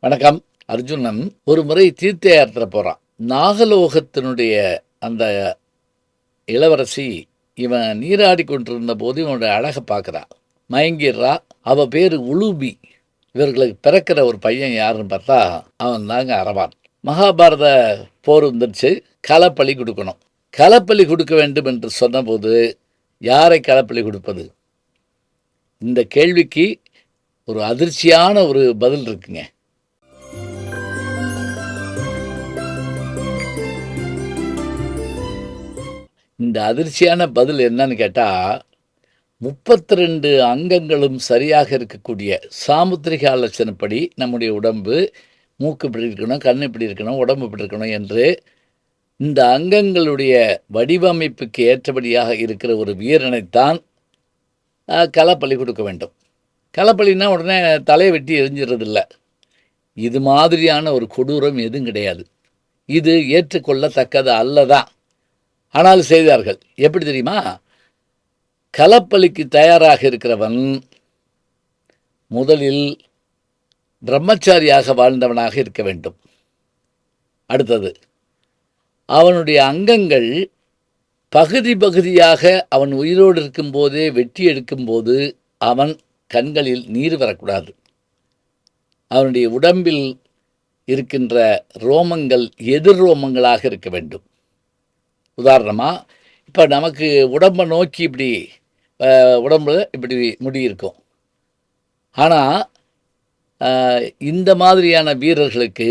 வணக்கம். அர்ஜுனன் ஒரு முறை தீர்த்த யாத்திரை போறான். நாகலோகத்தினுடைய அந்த இளவரசி இவன் நீராடி கொண்டிருந்த போது இவனுடைய அழகை பார்க்குறா, மயங்கிடுறா. அவ பேரு உலூபி. இவர்களுக்கு பிறக்கிற ஒரு பையன் யாருன்னு பார்த்தா அவன் தாங்க அரவான். மகாபாரத போர் வந்துருச்சு, களப்பலி கொடுக்கணும். களப்பலி கொடுக்க வேண்டும் என்று சொன்னபோது யாரை களப்பலி கொடுப்பது? இந்த கேள்விக்கு ஒரு அதிர்ச்சியான ஒரு பதில் இருக்குங்க. இந்த அதிர்ச்சியான பதில் என்னன்னு கேட்டால், 32 அங்கங்களும் சரியாக இருக்கக்கூடிய சாமுத்திரிக ஆலோசனைப்படி நம்முடைய உடம்பு, மூக்கு இப்படி இருக்கணும், கண் இப்படி இருக்கணும், உடம்பு இப்படி இருக்கணும் என்று இந்த அங்கங்களுடைய வடிவமைப்புக்கு ஏற்றபடியாக இருக்கிற ஒரு வீரனைத்தான் களப்பலி கொடுக்க வேண்டும். களப்பலின்னா உடனே தலையை வெட்டி எரிஞ்சிடறதில்ல. இது மாதிரியான ஒரு கொடூரம் எதுவும் கிடையாது. இது ஏற்றுக்கொள்ளத்தக்கது அல்லதான். ஆனால் செய்தார்கள். எப்படி தெரியுமா? களப்பலிக்கு தயாராக இருக்கிறவன் முதலில் பிரம்மச்சாரியாக வாழ்ந்தவனாக இருக்க வேண்டும். அடுத்தது, அவனுடைய அங்கங்கள் பகுதி பகுதியாக அவன் உயிரோடு இருக்கும்போதே வெட்டி எடுக்கும்போது அவன் கண்களில் நீர் வரக்கூடாது. அவனுடைய உடம்பில் இருக்கின்ற ரோமங்கள் எதிர் ரோமங்களாக இருக்க வேண்டும். உதாரணமாக, இப்போ நமக்கு உடம்பை நோக்கி இப்படி உடம்புல இப்படி முடி இருக்கும். ஆனால் இந்த மாதிரியான வீரர்களுக்கு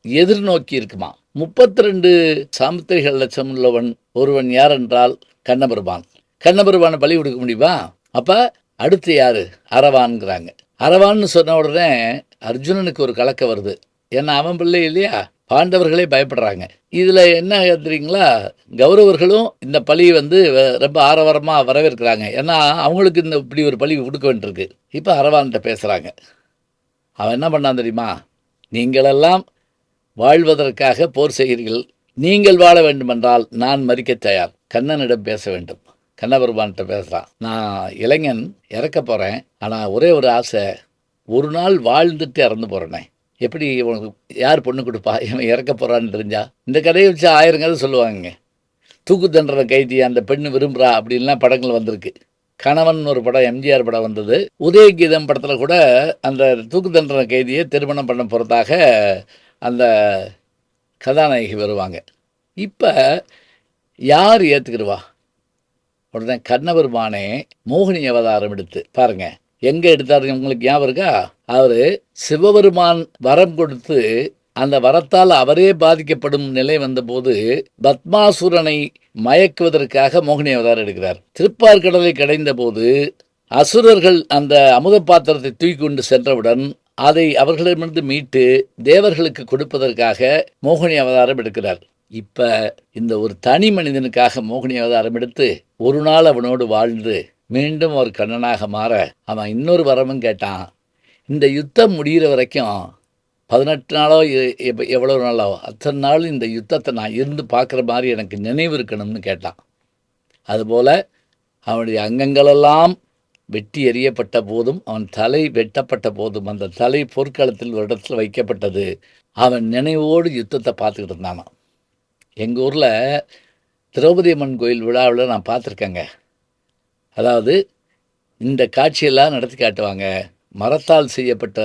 எதிர்நோக்கி இருக்குமா. 32 சாமுத்திரிக லட்சம் உள்ளவன் ஒருவன் யார் என்றால் கண்ணபெருமான். கண்ணபெருமானை பலி கொடுக்க முடியுமா? அப்போ அடுத்து யார்? அரவான்ங்கிறாங்க. அரவான்னு சொன்ன உடனே அர்ஜுனனுக்கு ஒரு கலக்கம் வருது. ஏன்னா அவன் பிள்ளை இல்லையா, பாண்டவர்களே பயப்படுறாங்க. இதில் என்ன தெரியுங்களா, கௌரவர்களும் இந்த பழியை ரொம்ப ஆரவாரமாக வரவேற்கிறாங்க. ஏன்னா அவங்களுக்கு இந்த இப்படி ஒரு பழி கொடுக்க வேண்டியிருக்கு. இப்போ அரவான்கிட்ட பேசுகிறாங்க. அவன் என்ன பண்ணான் தெரியுமா? நீங்களெல்லாம் வாழ்வதற்காக போர் செய்கிறீர்கள், நீங்கள் வாழ வேண்டுமென்றால் நான் மறிக்க தயார். கண்ணனிடம் பேச வேண்டும். கண்ணபெருமான்கிட்ட பேசுகிறான். நான் இளைஞன், இறக்க போகிறேன். ஆனால் ஒரே ஒரு ஆசை, ஒரு நாள் வாழ்ந்துட்டு இறந்து போகிறேனே. எப்படி உனக்கு யார் பொண்ணு கொடுப்பா? இவன் இறக்க போகிறான்னு தெரிஞ்சா? இந்த கதையை வச்சு 1000 கதை சொல்லுவாங்க. தூக்கு தண்டனை கைதி அந்த பெண்ணு விரும்புகிறா அப்படின்லாம் படங்கள் வந்திருக்கு. கணவன் ஒரு படம், எம்ஜிஆர் படம் வந்தது. உதயகீதம் படத்தில் கூட அந்த தூக்கு தண்டனை கைதியை திருமணம் பண்ண போகிறதாக அந்த கதாநாயகி வருவாங்க. இப்போ யார் ஏற்றுக்கிடுவா? உடனே கண்ணபெருமானே மோகினி அவதாரம் எடுத்து பாருங்கள். எங்கே எடுத்தார் உங்களுக்கு ஞாபகம் இருக்கா? அவர் சிவபெருமான் வரம் கொடுத்து அந்த வரத்தால் அவரே பாதிக்கப்படும் நிலை வந்தபோது பத்மாசுரனை மயக்குவதற்காக மோகினி அவதாரம் எடுக்கிறார். திருப்பார்கடலை கடைந்த போது அசுரர்கள் அந்த அமுத பாத்திரத்தை தூக்கி கொண்டு சென்றவுடன் அதை அவர்களிடமிருந்து மீட்டு தேவர்களுக்கு கொடுப்பதற்காக மோகினி அவதாரம் எடுக்கிறார். இப்போ இந்த ஒரு தனி மனிதனுக்காக மோகினி அவதாரம் எடுத்து ஒரு நாள் அவனோடு வாழ்ந்து மீண்டும் ஒரு கண்ணனாக மாற அவன் இன்னொரு வரமும் கேட்டான். இந்த யுத்தம் முடிகிற வரைக்கும் 18 நாளோ எவ்வளோ நாளோ அத்தனை நாள் இந்த யுத்தத்தை நான் இருந்து பார்க்குற மாதிரி எனக்கு நினைவு இருக்கணும்னு கேட்டான். அதுபோல் அவனுடைய அங்கங்களெல்லாம் வெட்டி எறியப்பட்ட போதும் அவன் தலை வெட்டப்பட்ட போதும் அந்த தலை போர்க்களத்தில் ஒரு இடத்துல வைக்கப்பட்டது. அவன் நினைவோடு யுத்தத்தை பார்த்துக்கிட்டு இருந்தானா. எங்கள் ஊரில் திரௌபதி அம்மன் கோயில் விழாவில் நான் பார்த்துருக்கேங்க. அதாவது இந்த காட்சியெல்லாம் நடத்தி காட்டுவாங்க. மரத்தால் செய்யப்பட்ட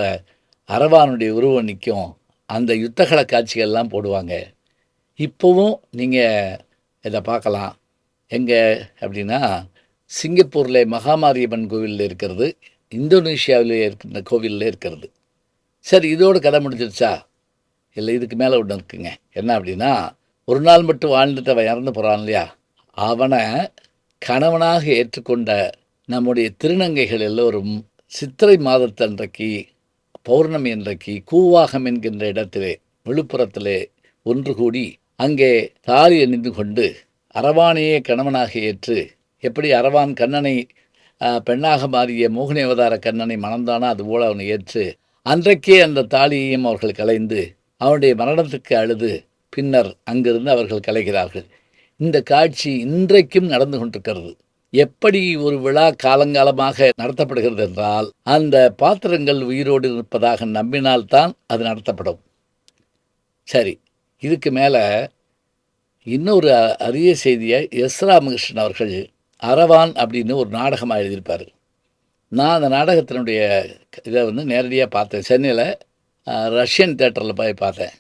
அரவானுடைய உருவம் நிற்கும். அந்த யுத்தகல காட்சிகள்லாம் போடுவாங்க. இப்போவும் நீங்கள் இதை பார்க்கலாம். எங்கே அப்படின்னா, சிங்கப்பூரில் மகாமாரியம்மன் கோவிலில் இருக்கிறது, இந்தோனேஷியாவில் இருக்கின்ற கோவிலில் இருக்கிறது. சரி, இதோடு கதை முடிஞ்சிருச்சா? இல்லை, இதுக்கு மேலே ஒன்று இருக்குங்க. என்ன அப்படின்னா, ஒரு நாள் மட்டும் வாழ்ந்துட்டு அவன் இறந்து போகிறான் இல்லையா, அவனை கணவனாக ஏற்றுக்கொண்ட நம்முடைய திருநங்கைகள் எல்லோரும் சித்திரை மாதத்தன்றைக்கு பௌர்ணமி அன்றைக்கு கூவாகம் என்கின்ற இடத்திலே விழுப்புரத்திலே ஒன்று கூடி அங்கே தாலி அணிந்து கொண்டு அரவானையே கணவனாக ஏற்று, எப்படி அரவான் கண்ணனை பெண்ணாக மாறிய மோகினி அவதார கண்ணனை மணந்தானோ அதுபோல் அவனை ஏற்று அன்றைக்கே அந்த தாலியையும் அவர்கள் கலைந்து அவனுடைய மரணத்துக்கு அழுது பின்னர் அங்கிருந்து அவர்கள் கலைகிறார்கள். இந்த காட்சி இன்றைக்கும் நடந்து கொண்டிருக்கிறது. எப்படி ஒரு விழா காலங்காலமாக நடத்தப்படுகிறது என்றால், அந்த பாத்திரங்கள் உயிரோடு இருப்பதாக நம்பினால்தான் அது நடத்தப்படும். சரி, இதுக்கு மேலே இன்னொரு அரிய செய்தியை எஸ். ராமகிருஷ்ணன் அவர்கள் அரவான் அப்படின்னு ஒரு நாடகமாக எழுதியிருப்பார். நான் அந்த நாடகத்தினுடைய இதை நேரடியாக பார்த்தேன். சென்னையில் ரஷ்யன் தேட்டரில் போய் பார்த்தேன்.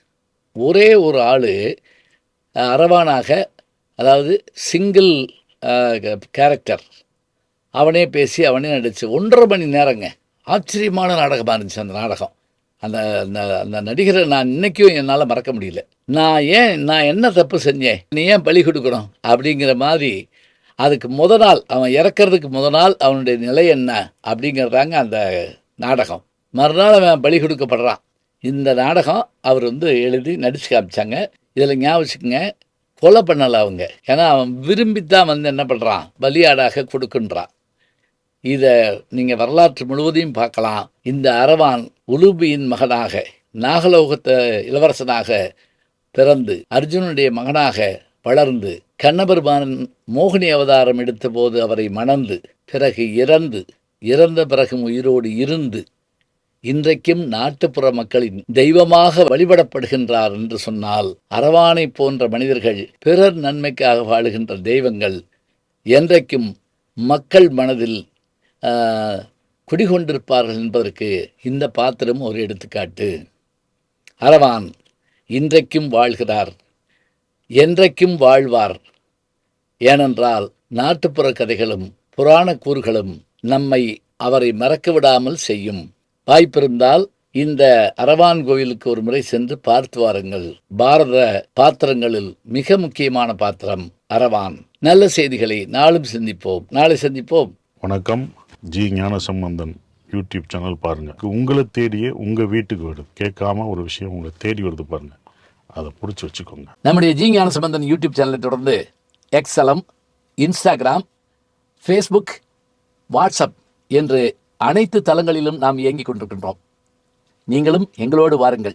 ஒரே ஒரு ஆள் அரவானாக, அதாவது சிங்கிள் கேரக்டர், அவனே பேசி அவனே நடித்து 1.5 மணி நேரங்க. ஆச்சரியமான நாடகமாக இருந்துச்சு அந்த நாடகம். அந்த அந்த அந்த நடிகரை நான் இன்றைக்கும் என்னால் மறக்க முடியல. நான் என்ன தப்பு செஞ்சேன், நீ ஏன் பலி கொடுக்கணும் அப்படிங்கிற மாதிரி. அதுக்கு நாள், அவன் இறக்கிறதுக்கு நாள் அவனுடைய நிலை என்ன அப்படிங்கிறதாங்க அந்த நாடகம். மறுநாள் அவன் பலி கொடுக்கப்படுறான். இந்த நாடகம் அவர் எழுதி நடித்து காமிச்சாங்க. இதில் ஞாபகம் வச்சுக்கோங்க, கொலை பண்ணலை அவங்க. ஏன்னா அவன் விரும்பித்தான் என்ன பண்ணுறான், பலியாடாக கொடுக்குன்றான். இதை நீங்கள் வரலாற்று முழுவதையும் பார்க்கலாம். இந்த அரவான் உலுபியின் மகனாக, நாகலோகத்தை இளவரசனாக பிறந்து, அர்ஜுனுடைய மகனாக வளர்ந்து, கண்ணபெருமான் மோகினி அவதாரம் எடுத்தபோது அவரை மணந்து, பிறகு இறந்த பிறகும் உயிரோடு இருந்து, இன்றைக்கும் நாட்டுப்புற மக்களின் தெய்வமாக வழிபடப்படுகின்றார் என்று சொன்னால், அரவானை போன்ற மனிதர்கள், பிறர் நன்மைக்காக வாழுகின்ற தெய்வங்கள் என்றைக்கும் மக்கள் மனதில் குடிகொண்டிருப்பார்கள் என்பதற்கு இந்த பாத்திரம் ஒரு எடுத்துக்காட்டு. அரவான் இன்றைக்கும் வாழ்கிறார், என்றைக்கும் வாழ்வார். ஏனென்றால் நாட்டுப்புற கதைகளும் புராண கூறுகளும் நம்மை அவரை மறக்க விடாமல் செய்யும். வாய்ப்பிருந்தால் இந்த அரவான் கோயிலுக்கு ஒரு முறை சென்று பார்த்து வாருங்கள். பாரத பாத்திரங்களில் மிக முக்கியமான பாத்திரம் அரவான். நல்ல செய்திகளை நாளும் சிந்திப்போம். நாளை சந்திப்போம். வணக்கம். ஜி ஞானசம்பந்தன் யூடியூப் சேனல் பாருங்கள். உங்களை தேடியே உங்கள் வீட்டுக்கு வருது. கேட்காம ஒரு விஷயம் உங்களை தேடி வருது பாருங்கள், அதை பிடிச்சி வச்சுக்கோங்க. நம்முடைய ஜி ஞானசம்பந்தன் யூடியூப் சேனலை தொடர்ந்து எக்ஸலம், இன்ஸ்டாகிராம், ஃபேஸ்புக், வாட்ஸ்அப் என்று அனைத்து தளங்களிலும் நாம் இயங்கிக் கொண்டிருக்கின்றோம். நீங்களும் எங்களோடு வாருங்கள்.